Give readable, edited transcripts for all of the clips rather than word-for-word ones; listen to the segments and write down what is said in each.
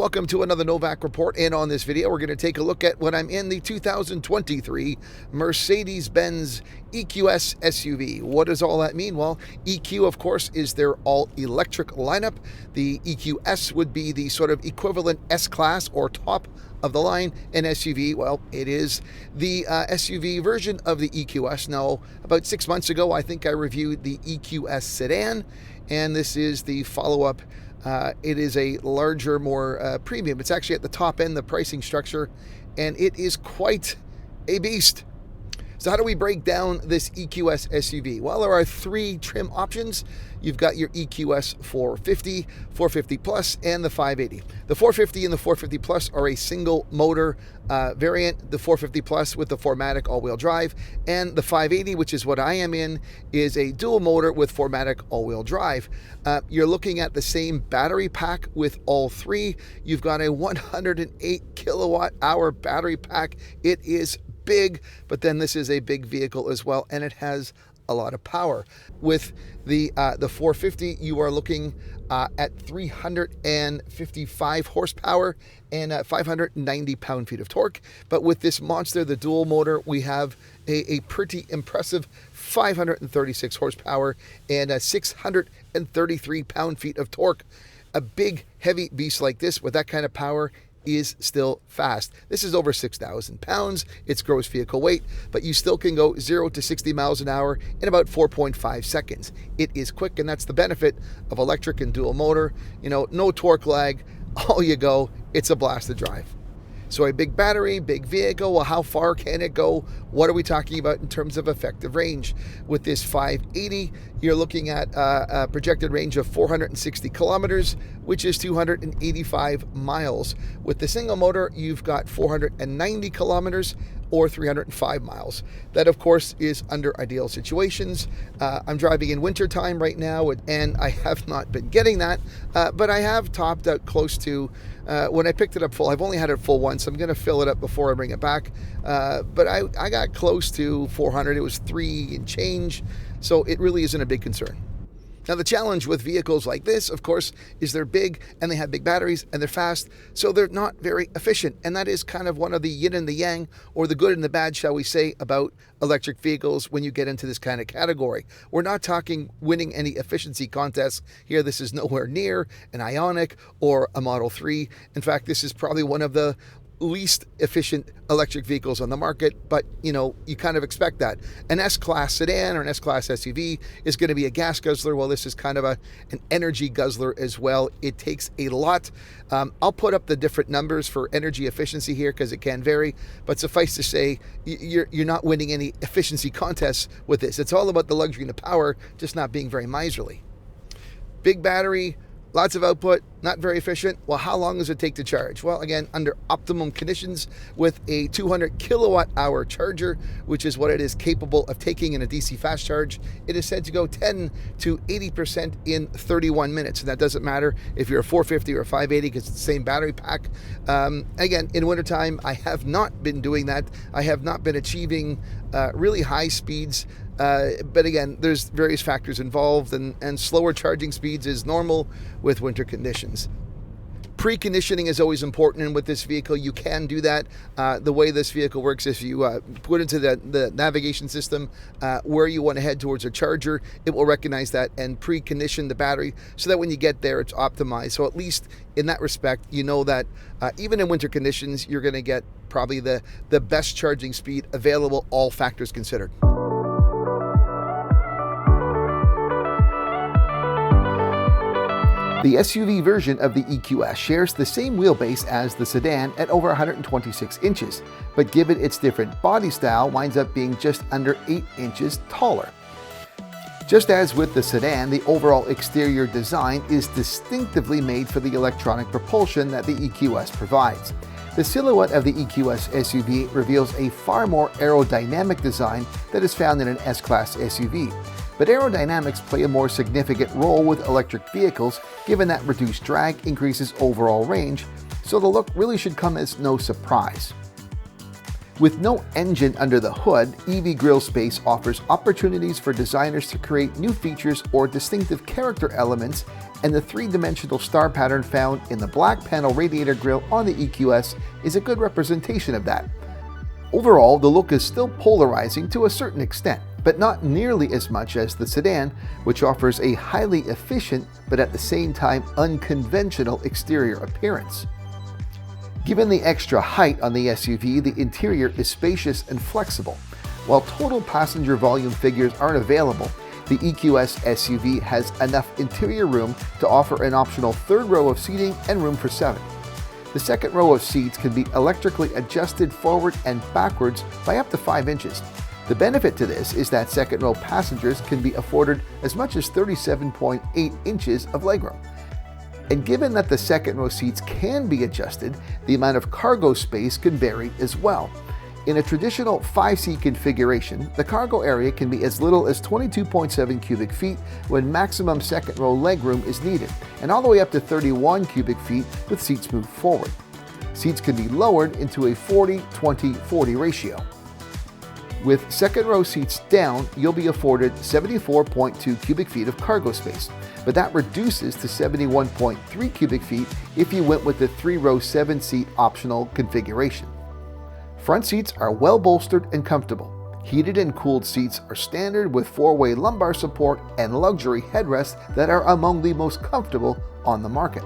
welcome to another Novak report, and on this video we're going to take a look at when I'm in the 2023 Mercedes Benz EQS SUV. What does all that mean? Well, EQ, of course, is their all-electric lineup. The EQS would be the sort of equivalent S-Class or top of the line, and SUV, well, it is the SUV version of the EQS. Now, about 6 months ago, I think I reviewed the EQS sedan, and this is the follow-up. It is a larger, more premium. It's actually at the top end, the pricing structure, and it is quite a beast. So how do we break down this EQS SUV? Well, there are three trim options. You've got your EQS 450, 450 Plus, and the 580. The 450 and the 450 Plus are a single motor variant. The 450 Plus with the 4MATIC all-wheel drive, and the 580, which is what I am in, is a dual motor with 4MATIC all-wheel drive. You're looking at the same battery pack with all three. You've got a 108 kilowatt hour battery pack. It is big, but then this is a big vehicle as well, and it has a lot of power. With the 450, you are looking at 355 horsepower and 590 pound-feet of torque. But with this monster, the dual motor, we have a pretty impressive 536 horsepower and 633 pound-feet of torque. A big, heavy beast like this with that kind of power is still fast. This is over 6,000 pounds. It's gross vehicle weight, but you still can go 0 to 60 miles an hour in about 4.5 seconds. It is quick, and that's the benefit of electric and dual motor. You know, no torque lag. All you go, it's a blast to drive. So a big battery, big vehicle. Well, how far can it go? What are we talking about in terms of effective range? With this 580, you're looking at a projected range of 460 kilometers, which is 285 miles. With the single motor, you've got 490 kilometers or 305 miles. That, of course, is under ideal situations. I'm driving in winter time right now, and I have not been getting that, but I have topped out close to, when I picked it up full, I've only had it full once. I'm gonna fill it up before I bring it back. But I got close to 400. It was 3 and change. So it really isn't a big concern. Now, the challenge with vehicles like this, of course, is they're big and they have big batteries and they're fast, so they're not very efficient. And that is kind of one of the yin and the yang, or the good and the bad, shall we say, about electric vehicles when you get into this kind of category. We're not talking winning any efficiency contests here. This is nowhere near an Ioniq or a Model 3. In fact, this is probably one of the least efficient electric vehicles on the market, but you know, you kind of expect that. An S-Class sedan or an S-Class SUV is going to be a gas guzzler. Well, this is kind of an energy guzzler as well. It takes a lot. I'll put up the different numbers for energy efficiency here because it can vary, but suffice to say, you're not winning any efficiency contests with this. It's all about the luxury and the power, just not being very miserly. Big battery, lots of output, not very efficient. Well, how long does it take to charge? Well, again, under optimum conditions with a 200 kilowatt hour charger, which is what it is capable of taking in a DC fast charge, it is said to go 10 to 80% in 31 minutes. And that doesn't matter if you're a 450 or a 580 because it's the same battery pack. Again, in wintertime, I have not been doing that. I have not been achieving really high speeds. But again, there's various factors involved, and slower charging speeds is normal with winter conditions. Preconditioning is always important, and with this vehicle, you can do that. The way this vehicle works is you put into the navigation system where you want to head towards a charger. It will recognize that and precondition the battery so that when you get there, it's optimized. So at least in that respect, you know that even in winter conditions, you're going to get probably the best charging speed available, all factors considered. The SUV version of the EQS shares the same wheelbase as the sedan at over 126 inches, but given its different body style, winds up being just under 8 inches taller. Just as with the sedan, the overall exterior design is distinctively made for the electronic propulsion that the EQS provides. The silhouette of the EQS SUV reveals a far more aerodynamic design that is found in an S-Class SUV. But aerodynamics play a more significant role with electric vehicles, given that reduced drag increases overall range, so the look really should come as no surprise. With no engine under the hood, EV grille space offers opportunities for designers to create new features or distinctive character elements and the three-dimensional star pattern found in the black panel radiator grille on the EQS is a good representation of that. Overall, the look is still polarizing to a certain extent, but not nearly as much as the sedan, which offers a highly efficient but at the same time unconventional exterior appearance. Given the extra height on the SUV, the interior is spacious and flexible. While total passenger volume figures aren't available, the EQS SUV has enough interior room to offer an optional third row of seating and room for 7. The second row of seats can be electrically adjusted forward and backwards by up to 5 inches. The benefit to this is that second row passengers can be afforded as much as 37.8 inches of legroom. And given that the second row seats can be adjusted, the amount of cargo space can vary as well. In a traditional 5-seat configuration, the cargo area can be as little as 22.7 cubic feet when maximum second row legroom is needed, and all the way up to 31 cubic feet with seats moved forward. Seats can be lowered into a 40-20-40 ratio. With second row seats down, you'll be afforded 74.2 cubic feet of cargo space, but that reduces to 71.3 cubic feet if you went with the 3-row 7-seat optional configuration. Front seats are well bolstered and comfortable. Heated and cooled seats are standard with 4-way lumbar support and luxury headrests that are among the most comfortable on the market.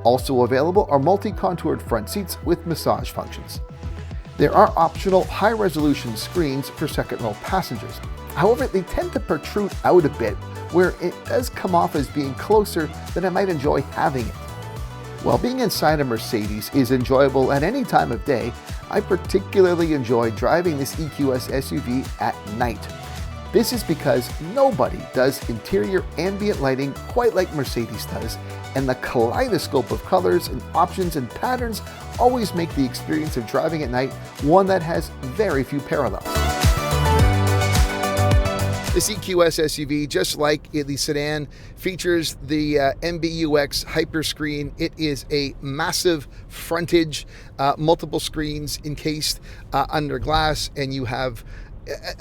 Also available are multi-contoured front seats with massage functions. There are optional high-resolution screens for second-row passengers. However, they tend to protrude out a bit, where it does come off as being closer than I might enjoy having it. While being inside a Mercedes is enjoyable at any time of day, I particularly enjoy driving this EQS SUV at night. This is because nobody does interior ambient lighting quite like Mercedes does, and the kaleidoscope of colors and options and patterns always make the experience of driving at night one that has very few parallels. This EQS SUV, just like the sedan, features the MBUX Hyperscreen. It is a massive frontage, multiple screens encased under glass, and you have,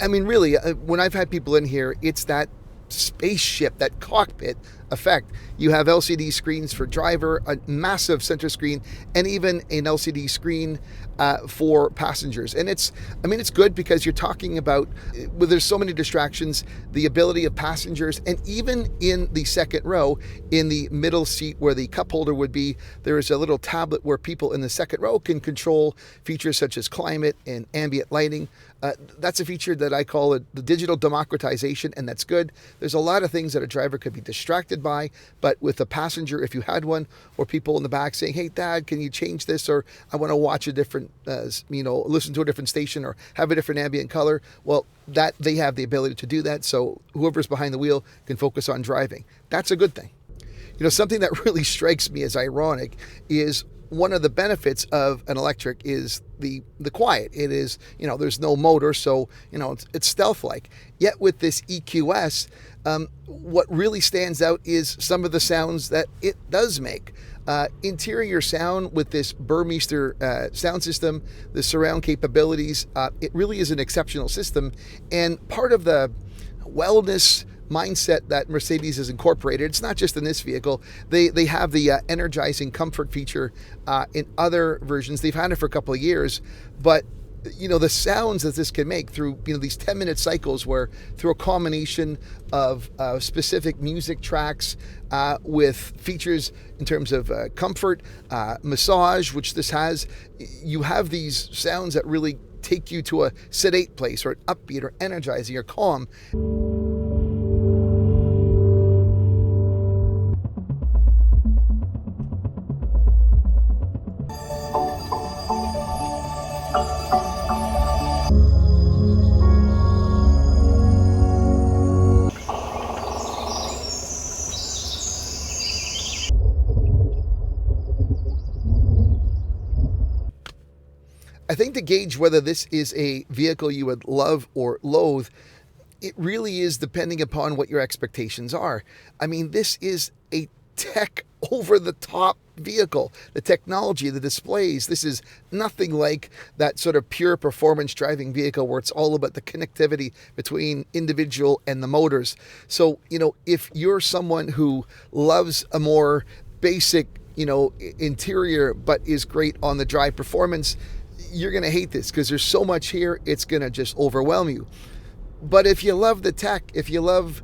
I mean, really, when I've had people in here, it's that spaceship, that cockpit effect. You have LCD screens for driver, a massive center screen, and even an LCD screen for passengers. And it's good because you're talking about, well, there's so many distractions, the ability of passengers, and even in the second row, in the middle seat where the cup holder would be, there is a little tablet where people in the second row can control features such as climate and ambient lighting. That's a feature that I call it the digital democratization, and that's good. There's a lot of things that a driver could be distracted by, but with a passenger, if you had one, or people in the back saying, "Hey, Dad, can you change this?" or "I want to watch a different, listen to a different station or have a different ambient color." Well, that they have the ability to do that, so whoever's behind the wheel can focus on driving. That's a good thing. Something that really strikes me as ironic is one of the benefits of an electric is the quiet. It is, there's no motor, so, it's stealth-like. Yet with this EQS, what really stands out is some of the sounds that it does make. Interior sound with this Burmeister sound system, the surround capabilities, it really is an exceptional system. And part of the wellness mindset that Mercedes has incorporated, it's not just in this vehicle. They have the energizing comfort feature in other versions. They've had it for a couple of years, but the sounds that this can make through these 10-minute cycles, where through a combination of specific music tracks with features in terms of comfort, massage, which this has, you have these sounds that really take you to a sedate place, or an upbeat, or energizing, or calm. I think to gauge whether this is a vehicle you would love or loathe, it really is depending upon what your expectations are. I mean, this is a tech over-the-top vehicle, the technology, the displays. This is nothing like that sort of pure performance driving vehicle where it's all about the connectivity between individual and the motors. So, if you're someone who loves a more basic, interior, but is great on the drive performance, you're going to hate this because there's so much here, it's going to just overwhelm you. But if you love the tech, if you love,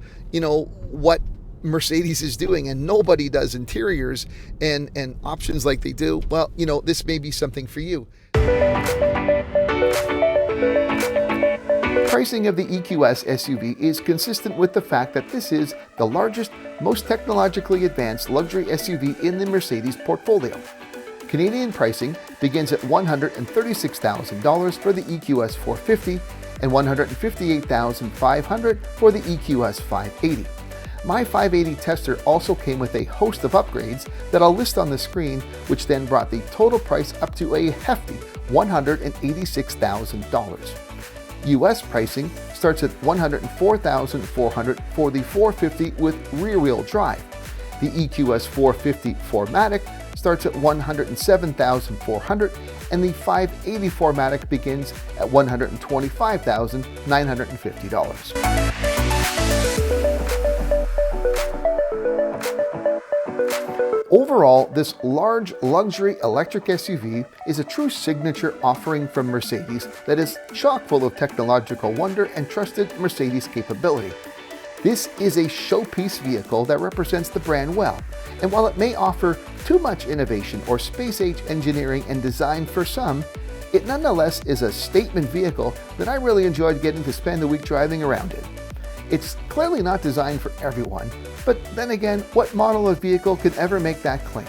what Mercedes is doing, and nobody does interiors and options like they do, well, this may be something for you. Pricing of the EQS SUV is consistent with the fact that this is the largest, most technologically advanced luxury SUV in the Mercedes portfolio. Canadian pricing begins at $136,000 for the EQS 450 and $158,500 for the EQS 580. My 580 tester also came with a host of upgrades that I'll list on the screen, which then brought the total price up to a hefty $186,000. US pricing starts at $104,400 for the 450 with rear-wheel drive. The EQS 450 4MATIC starts at $107,400, and the 580 4MATIC begins at $125,950. Overall, this large luxury electric SUV is a true signature offering from Mercedes that is chock full of technological wonder and trusted Mercedes capability. This is a showpiece vehicle that represents the brand well, and while it may offer too much innovation or space-age engineering and design for some, it nonetheless is a statement vehicle that I really enjoyed getting to spend a week driving around in. It's clearly not designed for everyone, but then again, what model of vehicle could ever make that claim?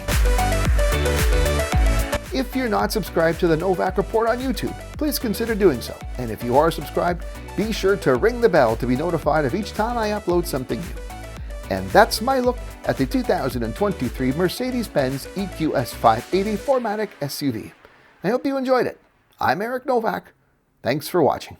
If you're not subscribed to the Novak Report on YouTube, please consider doing so. And if you are subscribed, be sure to ring the bell to be notified of each time I upload something new. And that's my look at the 2023 Mercedes Benz EQS 580 4MATIC SUV. I hope you enjoyed it. I'm Eric Novak. Thanks for watching.